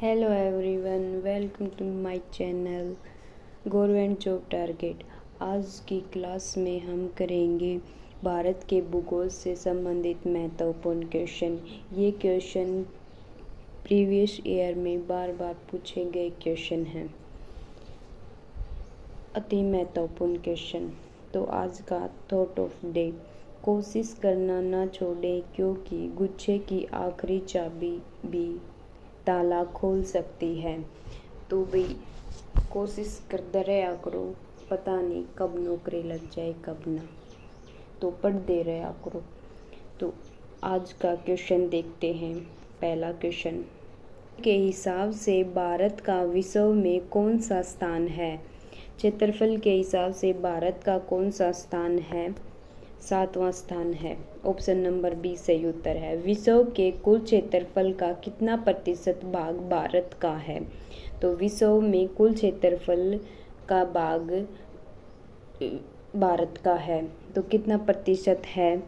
Hello everyone, welcome to my channel government job target. आज की class में हम करेंगे भारत के भूगोल से संबंधित महत्वपूर्ण क्वेश्चन। ये क्वेश्चन प्रीवियस ईयर में बार बार पूछे गए क्वेश्चन हैं, अति महत्वपूर्ण क्वेश्चन। तो आज का थॉट ऑफ डे, कोशिश करना ना छोड़ें क्योंकि गुच्छे की आखिरी चाबी भी ताला खोल सकती है। तो भाई कोशिश करते रहा करो, पता नहीं कब नौकरी लग जाए कब ना, तो पढ़ते रहा करो। तो आज का क्वेश्चन देखते हैं। पहला क्वेश्चन के हिसाब से भारत का विश्व में कौन सा स्थान है? क्षेत्रफल के हिसाब से भारत का कौन सा स्थान है? 7वां स्थान है। ऑप्शन नंबर बी सही उत्तर है। विश्व के कुल क्षेत्रफल का कितना प्रतिशत भाग भारत का है? तो विश्व में कुल क्षेत्रफल का भाग भारत का है, तो कितना प्रतिशत है?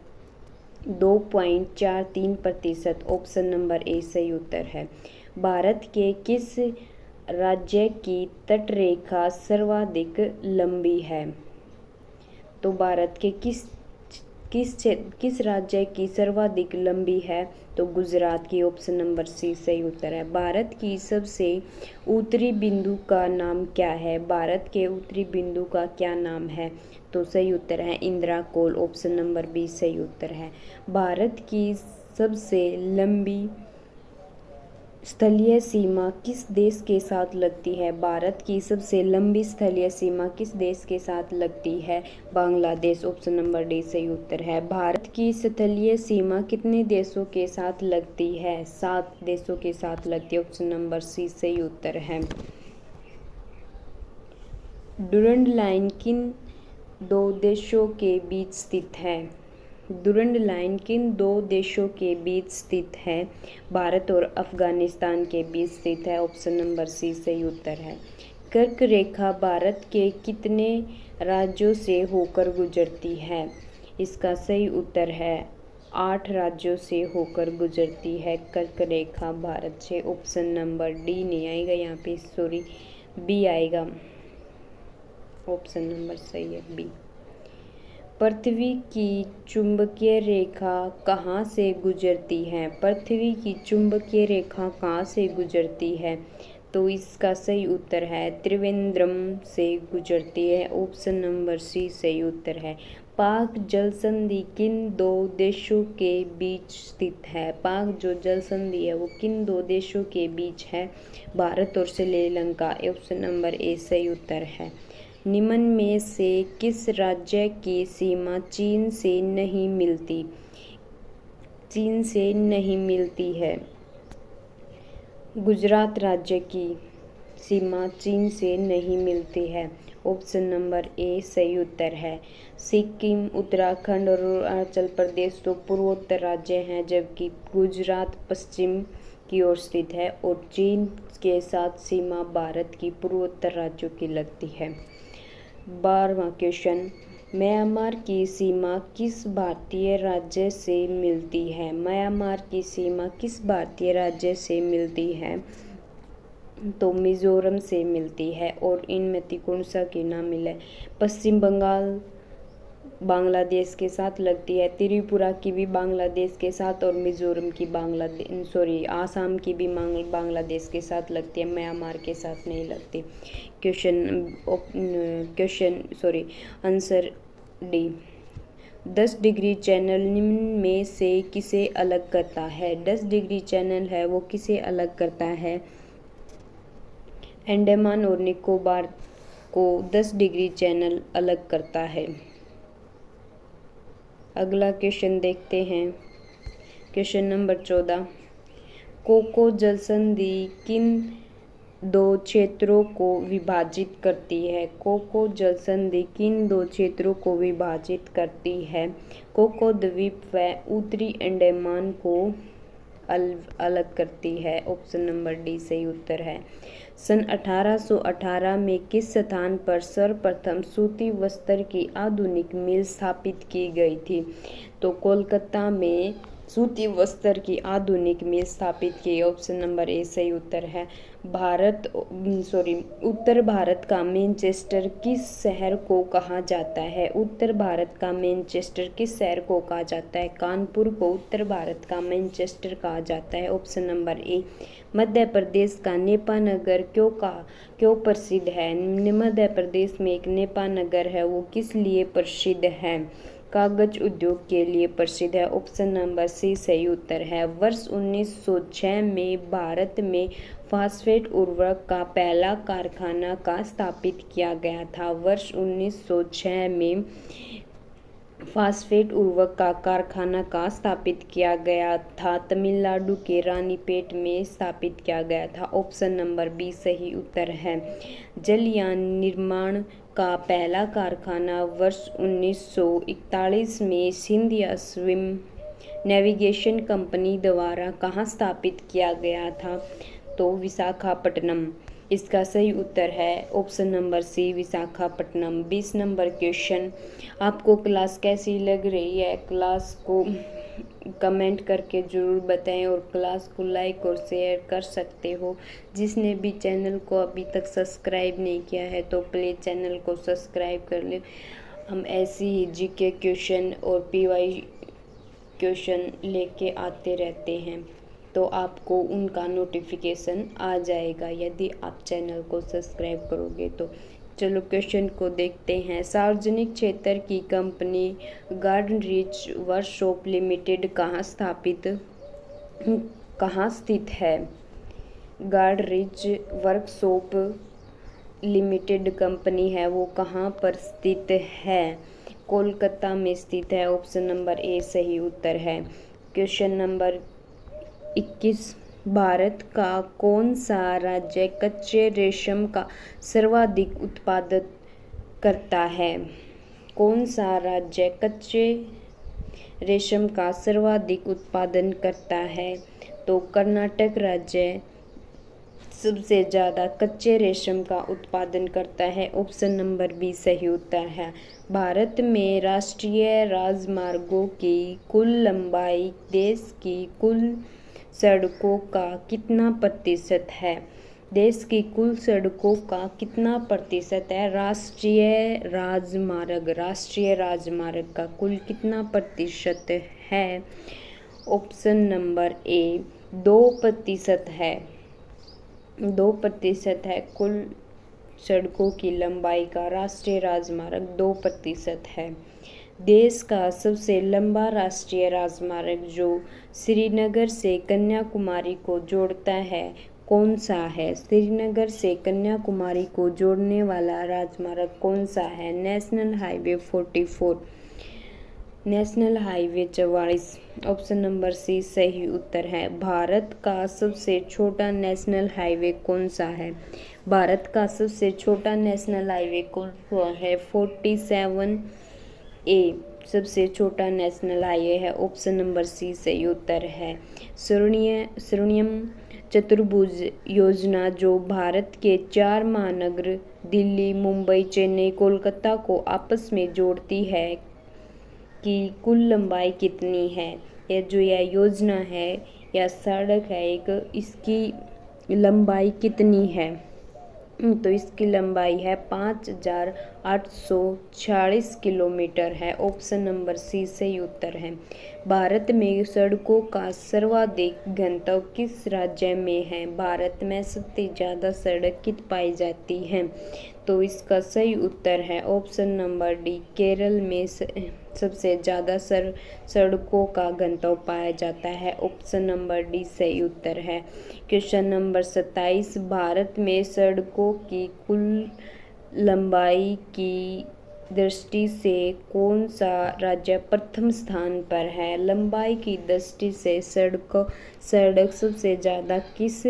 2.43%। ऑप्शन नंबर ए सही उत्तर है। भारत के किस राज्य की तटरेखा सर्वाधिक लंबी है? तो भारत के किस राज्य की सर्वाधिक लंबी है? तो गुजरात की। ऑप्शन नंबर सी सही उत्तर है। भारत की सबसे उत्तरी बिंदु का नाम क्या है? भारत के उत्तरी बिंदु का क्या नाम है? तो सही उत्तर है इंदिरा कोल। ऑप्शन नंबर बी सही उत्तर है। भारत की सबसे लंबी स्थलीय सीमा किस देश के साथ लगती है? भारत की सबसे लंबी स्थलीय सीमा किस देश के साथ लगती है? बांग्लादेश। ऑप्शन नंबर डी सही उत्तर है। भारत की स्थलीय सीमा कितने देशों के साथ लगती है? 7 देशों के साथ लगती है। ऑप्शन नंबर सी सही उत्तर है। डुरंड लाइन किन 2 देशों के बीच स्थित है? डुरंड लाइन किन 2 देशों के बीच स्थित है? भारत और अफगानिस्तान के बीच स्थित है। ऑप्शन नंबर सी सही उत्तर है। कर्क रेखा भारत के कितने राज्यों से होकर गुजरती है? इसका सही उत्तर है 8 राज्यों से होकर गुजरती है कर्क रेखा भारत से। ऑप्शन नंबर डी नहीं आएगा यहाँ पे, सॉरी बी आएगा। ऑप्शन नंबर सही है बी। पृथ्वी की चुंबकीय रेखा कहाँ से गुजरती है? पृथ्वी की चुंबकीय रेखा कहाँ से गुजरती है? तो इसका सही उत्तर है त्रिवेंद्रम से गुजरती है। ऑप्शन नंबर सी सही उत्तर है। पाक जल संधि किन 2 देशों के बीच स्थित है? पाक जो जल संधि है वो किन 2 देशों के बीच है? भारत और श्रीलंका। ऑप्शन नंबर ए सही उत्तर है। निम्न में से किस राज्य की सीमा चीन से नहीं मिलती? चीन से नहीं मिलती है। गुजरात राज्य की सीमा चीन से नहीं मिलती है। ऑप्शन नंबर ए सही उत्तर है। सिक्किम, उत्तराखंड और अरुणाचल प्रदेश तो पूर्वोत्तर राज्य हैं, जबकि गुजरात पश्चिम की ओर स्थित है और चीन के साथ सीमा भारत की पूर्वोत्तर राज्यों की लगती है। 12वां क्वेश्चन, म्यांमार की सीमा किस भारतीय राज्य से मिलती है? म्यांमार की सीमा किस भारतीय राज्य से मिलती है? तो मिजोरम से मिलती है। और इनमें कौन सा की ना मिले? पश्चिम बंगाल बांग्लादेश के साथ लगती है, त्रिपुरा की भी बांग्लादेश के साथ, और मिजोरम की आसाम की भी बांग्लादेश के साथ लगती है, म्यांमार के साथ नहीं लगती। Answer D. 10 डिग्री चैनल निम्न में से किसे अलग करता है? 10 डिग्री चैनल है वो किसे अलग करता है? अंडमान और निकोबार को 10 डिग्री चैनल अलग करता है। अगला क्वेश्चन देखते हैं। क्वेश्चन नंबर 14, कोको जल संधि किन 2 क्षेत्रों को विभाजित करती है? कोको जल संधि किन 2 क्षेत्रों को विभाजित करती है? कोको द्वीप व उत्तरी अंडमान को अलग करती है। ऑप्शन नंबर डी सही उत्तर है। सन 1818 में किस स्थान पर सर्वप्रथम सूती वस्त्र की आधुनिक मिल स्थापित की गई थी? तो कोलकाता में सूती वस्त्र की आधुनिक मिल स्थापित की? ऑप्शन नंबर ए सही उत्तर है। उत्तर भारत का मैनचेस्टर किस शहर को कहा जाता है? उत्तर भारत का मैनचेस्टर किस शहर को कहा जाता है? कानपुर को उत्तर भारत का मैनचेस्टर कहा जाता है। Option number A. Madhya Pradesh का नेपा नगर क्यों प्रसिद्ध है? मध्य प्रदेश में एक नेपा नगर है, वो किस लिए प्रसिद्ध है? कागज उद्योग के लिए प्रसिद्ध है। ऑप्शन नंबर सी सही उत्तर है। वर्ष 1906 में भारत में फास्फेट उर्वरक का पहला कारखाना कहाँ स्थापित किया गया था? वर्ष 1906 में फास्फेट उर्वरक का कारखाना कहाँ स्थापित किया गया था? तमिलनाडु के रानीपेट में स्थापित किया गया था। ऑप्शन नंबर बी सही उत्तर है। जलयान निर्माण का पहला कारखाना वर्ष 1941 में सिंधिया स्विम नेविगेशन कंपनी द्वारा कहाँ स्थापित किया गया था? तो विशाखापट्टनम। इसका सही उत्तर है option number C Visakhapatnam. 20 number question. आपको क्लास कैसी लग रही है? क्लास को कमेंट करके ज़रूर बताएं और क्लास को लाइक और शेयर कर सकते हो। जिसने भी चैनल को अभी तक सब्सक्राइब नहीं किया है तो प्लीज़ चैनल को सब्सक्राइब कर ले। हम ऐसी ही जीके क्वेश्चन और पीवाई क्वेश्चन लेके आते रहते हैं, तो आपको उनका नोटिफिकेशन आ जाएगा यदि आप चैनल को सब्सक्राइब करोगे तो। चलो क्वेश्चन को देखते हैं। सार्वजनिक क्षेत्र की company garden rich workshop limited कहाँ स्थित है? Garden rich workshop limited company है, वो कहाँ पर स्थित है? कोलकाता में स्थित है। ऑप्शन नंबर ए सही उत्तर है। Question number 21। भारत का कौन सा राज्य कच्चे रेशम का सर्वाधिक उत्पादन करता है? कौन सा राज्य कच्चे रेशम का सर्वाधिक उत्पादन करता है? तो कर्नाटक राज्य सबसे ज़्यादा कच्चे रेशम का उत्पादन करता है। ऑप्शन नंबर बी सही उत्तर है। भारत में राष्ट्रीय राजमार्गों की कुल लंबाई देश की कुल सड़कों का कितना प्रतिशत है? देश की कुल सड़कों का कितना प्रतिशत है? राष्ट्रीय राजमार्ग का कुल कितना प्रतिशत है? ऑप्शन नंबर ए 2% है। 2% है कुल सड़कों की लंबाई का राष्ट्रीय राजमार्ग 2% है। देश का सबसे लंबा राष्ट्रीय राजमार्ग जो श्रीनगर से कन्याकुमारी को जोड़ता है कौन सा है? श्रीनगर से कन्याकुमारी को जोड़ने वाला राजमार्ग कौन सा है? National highway 44, national highway 44। Option number C सही उत्तर है। भारत का सबसे छोटा नेशनल हाईवे कौन सा है? भारत का सबसे छोटा नेशनल हाईवे कौन सा है? 47A सबसे छोटा नेशनल हाईवे है। ऑप्शन नंबर सी सही उत्तर है। स्वर्णिम चतुर्भुज योजना जो भारत के 4 महानगर दिल्ली, मुंबई, चेन्नई, कोलकाता को आपस में जोड़ती है की कुल लंबाई कितनी है? यह योजना है या सड़क है एक, इसकी लंबाई कितनी है? तो इसकी लंबाई है 5846 किलोमीटर है। ऑप्शन नंबर सी सही उत्तर है। भारत में सड़कों का सर्वाधिक घनत्व किस राज्य में है? भारत में सबसे ज़्यादा सड़क कित पाई जाती हैं? तो इसका सही उत्तर है ऑप्शन नंबर डी, केरल में सबसे ज़्यादा सड़कों का घनत्व पाया जाता है। ऑप्शन नंबर डी सही उत्तर है। Question number 27। भारत में सड़कों की कुल लंबाई की दृष्टि से कौन सा राज्य प्रथम स्थान पर है? लंबाई की दृष्टि से सड़क सबसे ज़्यादा किस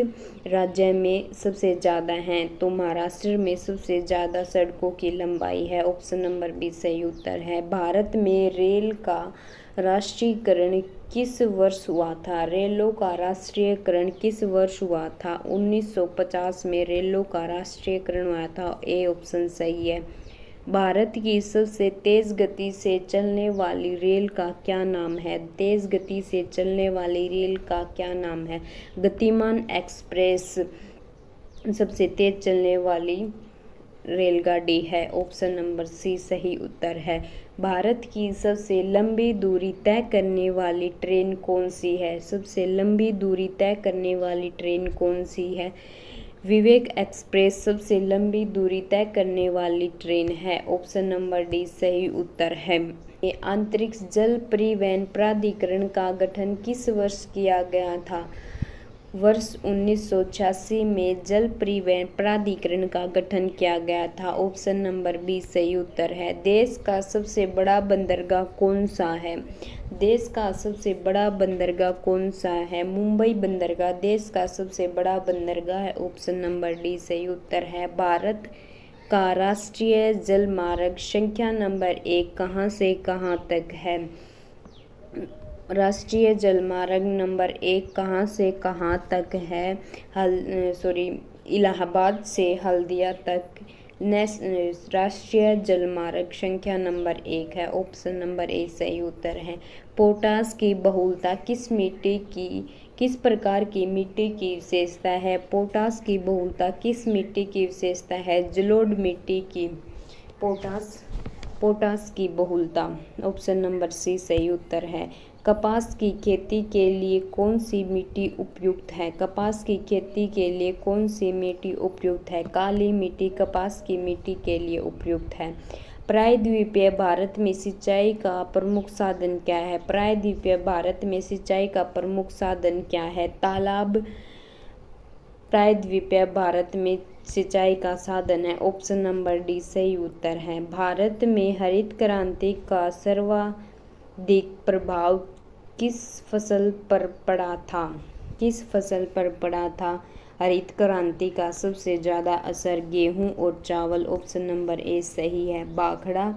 राज्य में सबसे ज़्यादा हैं? तो महाराष्ट्र में सबसे ज़्यादा सड़कों की लंबाई है। ऑप्शन नंबर बी सही उत्तर है। भारत में रेल का राष्ट्रीयकरण किस वर्ष हुआ था? रेलों का राष्ट्रीयकरण किस वर्ष हुआ था? 1950 में रेलों का राष्ट्रीयकरण हुआ था। ए ऑप्शन सही है। भारत की सबसे तेज गति से चलने वाली रेल का क्या नाम है? तेज गति से चलने वाली रेल का क्या नाम है? गतिमान एक्सप्रेस सबसे तेज चलने वाली रेलगाड़ी है। ऑप्शन नंबर सी सही उत्तर है। भारत की सबसे लंबी दूरी तय करने वाली ट्रेन कौन सी है? सबसे लंबी दूरी तय करने वाली ट्रेन कौन सी है? विवेक एक्सप्रेस सबसे लंबी दूरी तय करने वाली ट्रेन है। ऑप्शन नंबर डी सही उत्तर है। अंतरिक्ष जल परिवहन प्राधिकरण का गठन किस वर्ष किया गया था? वर्ष 1986 में जल परिवहन प्राधिकरण का गठन किया गया था। ऑप्शन नंबर बी सही उत्तर है। देश का सबसे बड़ा बंदरगाह कौन सा है? देश का सबसे बड़ा बंदरगाह कौन सा है? मुंबई बंदरगाह देश का सबसे बड़ा बंदरगाह है। ऑप्शन नंबर डी सही उत्तर है। भारत का राष्ट्रीय जल मार्ग संख्या नंबर 1 कहाँ से कहाँ तक है? राष्ट्रीय जलमार्ग नंबर 1 कहाँ से कहाँ तक है? इलाहाबाद से हल्दिया तक राष्ट्रीय जलमार्ग संख्या नंबर 1 है। ऑप्शन नंबर ए सही उत्तर है। पोटास की बहुलता किस प्रकार की मिट्टी की विशेषता है? पोटास की बहुलता किस मिट्टी की विशेषता है? जलोढ़ मिट्टी की पोटास की बहुलता। ऑप्शन नंबर सी सही उत्तर है। कपास की खेती के लिए कौन सी मिट्टी उपयुक्त है? कपास की खेती के लिए कौन सी मिट्टी उपयुक्त है? काली मिट्टी कपास की मिट्टी के लिए उपयुक्त है। प्रायद्वीपीय भारत में सिंचाई का प्रमुख साधन क्या है? प्रायद्वीपीय भारत में सिंचाई का प्रमुख साधन क्या है? तालाब प्रायद्वीपीय भारत में सिंचाई का साधन है। ऑप्शन नंबर डी सही उत्तर है। भारत में हरित क्रांति का सर्वाधिक प्रभाव किस फसल पर पड़ा था? किस फसल पर पड़ा था? हरित क्रांति का सबसे ज़्यादा असर गेहूं और चावल। ऑप्शन नंबर ए सही है। भाखड़ा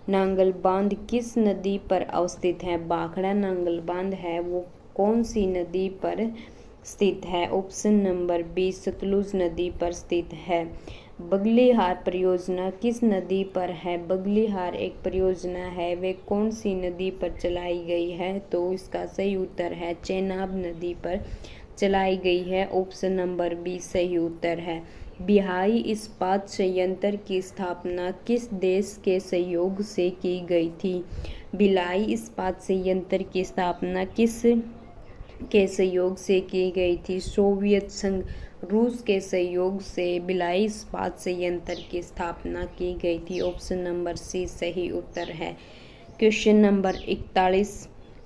नांगल बांध किस नदी पर अवस्थित है? भाखड़ा नांगल बांध है वो कौन सी नदी पर स्थित है? ऑप्शन नंबर बी सतलुज नदी पर स्थित है। बगलिहार परियोजना किस नदी पर है? बगलिहार एक परियोजना है, वे कौन सी नदी पर चलाई गई है? तो इसका सही उत्तर है चेनाब नदी पर चलाई गई है। ऑप्शन नंबर बी सही उत्तर है। बिहाई इस्पात संयंत्र की स्थापना किस देश के सहयोग से की गई थी? भिलाई इस्पात संयंत्र की स्थापना किस के सहयोग से की गई थी? सोवियत संघ रूस के सहयोग से भिलाई इस्पात संयंत्र की स्थापना की गई थी। ऑप्शन नंबर सी सही उत्तर है। क्वेश्चन नंबर 41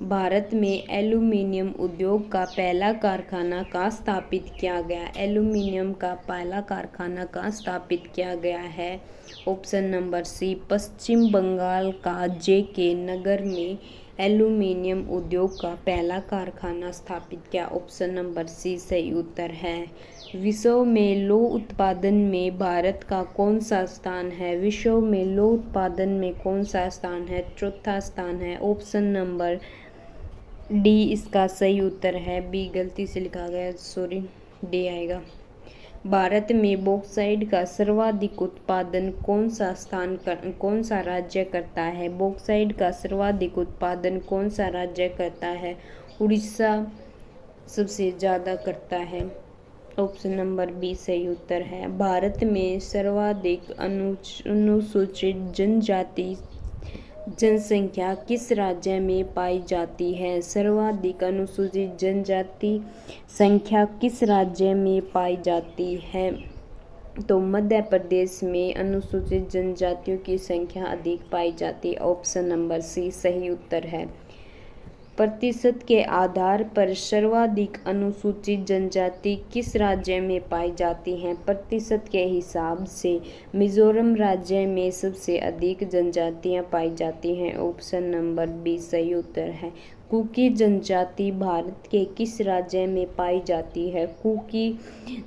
भारत में एल्यूमीनियम उद्योग का पहला कारखाना कहाँ स्थापित किया गया? एल्यूमीनियम का पहला कारखाना कहाँ स्थापित किया गया है? ऑप्शन नंबर सी पश्चिम बंगाल का JK नगर में एल्यूमीनियम उद्योग का पहला कारखाना स्थापित किया। ऑप्शन नंबर सी सही उत्तर है। विश्व में लौह उत्पादन में भारत का कौन सा स्थान है? विश्व में लौह उत्पादन में कौन सा स्थान है? चौथा स्थान है। ऑप्शन नंबर डी इसका सही उत्तर है। बी गलती से लिखा गया, सॉरी, डी आएगा। भारत में बॉक्साइट का सर्वाधिक उत्पादन कौन सा राज्य करता है? बॉक्साइट का सर्वाधिक उत्पादन कौन सा राज्य करता है? उड़ीसा सबसे ज़्यादा करता है। ऑप्शन नंबर बी सही उत्तर है। भारत में सर्वाधिक अनुसूचित जनजाति जनसंख्या किस राज्य में पाई जाती है? सर्वाधिक अनुसूचित जनजाति संख्या किस राज्य में पाई जाती है? तो मध्य प्रदेश में अनुसूचित जनजातियों की संख्या अधिक पाई जाती है। ऑप्शन नंबर सी सही उत्तर है। प्रतिशत के आधार पर सर्वाधिक अनुसूचित जनजाति किस राज्य में पाई जाती हैं? प्रतिशत के हिसाब से मिजोरम राज्य में सबसे अधिक जनजातियां पाई जाती हैं। ऑप्शन नंबर बी सही उत्तर है। कुकी जनजाति भारत के किस राज्य में पाई जाती है? कुकी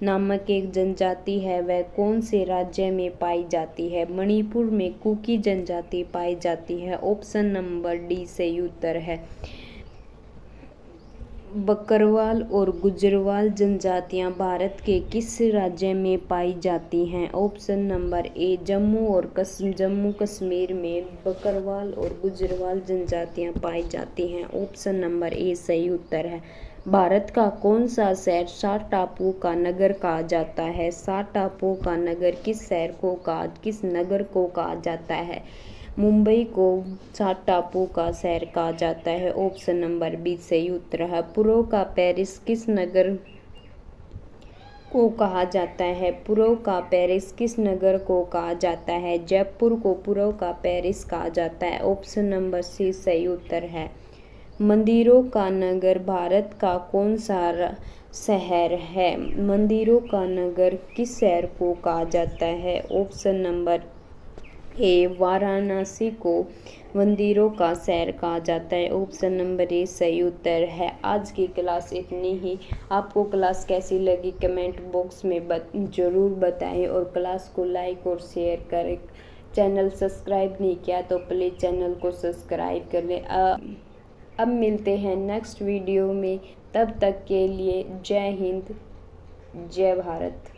नामक एक जनजाति है, वह कौन से राज्य में पाई जाती है? मणिपुर में कुकी जनजाति पाई जाती है। ऑप्शन नंबर डी सही उत्तर है। बकरवाल और गुजरवाल जनजातियाँ भारत के किस राज्य में पाई जाती हैं? Option number A Jammu Kashmir में बकरवाल और गुजरवाल जनजातियाँ पाई जाती हैं। ऑप्शन नंबर ए सही उत्तर है। भारत का कौन सा शहर 7 टापुओं का नगर कहा जाता है? 7 टापुओं का नगर किस नगर को कहा जाता है? मुंबई को 7 टापुओं का शहर कहा जाता है। ऑप्शन नंबर बी सही उत्तर है। पुरो का पेरिस किस नगर को कहा जाता है? पुरो का पेरिस किस नगर को कहा जाता है? जयपुर को पुरो का पेरिस कहा जाता है। ऑप्शन नंबर सी सही उत्तर है। मंदिरों का नगर भारत का कौन सा शहर है? मंदिरों का नगर किस शहर को कहा जाता है? ऑप्शन नंबर ए वाराणसी को मंदिरों का शहर कहा जाता है। ऑप्शन नंबर ए सही उत्तर है। आज की क्लास इतनी ही। आपको क्लास कैसी लगी कमेंट बॉक्स में ज़रूर बताएं और क्लास को लाइक और शेयर करें। चैनल सब्सक्राइब नहीं किया तो प्लीज़ चैनल को सब्सक्राइब कर लें। अब मिलते हैं नेक्स्ट वीडियो में। तब तक के लिए जय हिंद, जय भारत।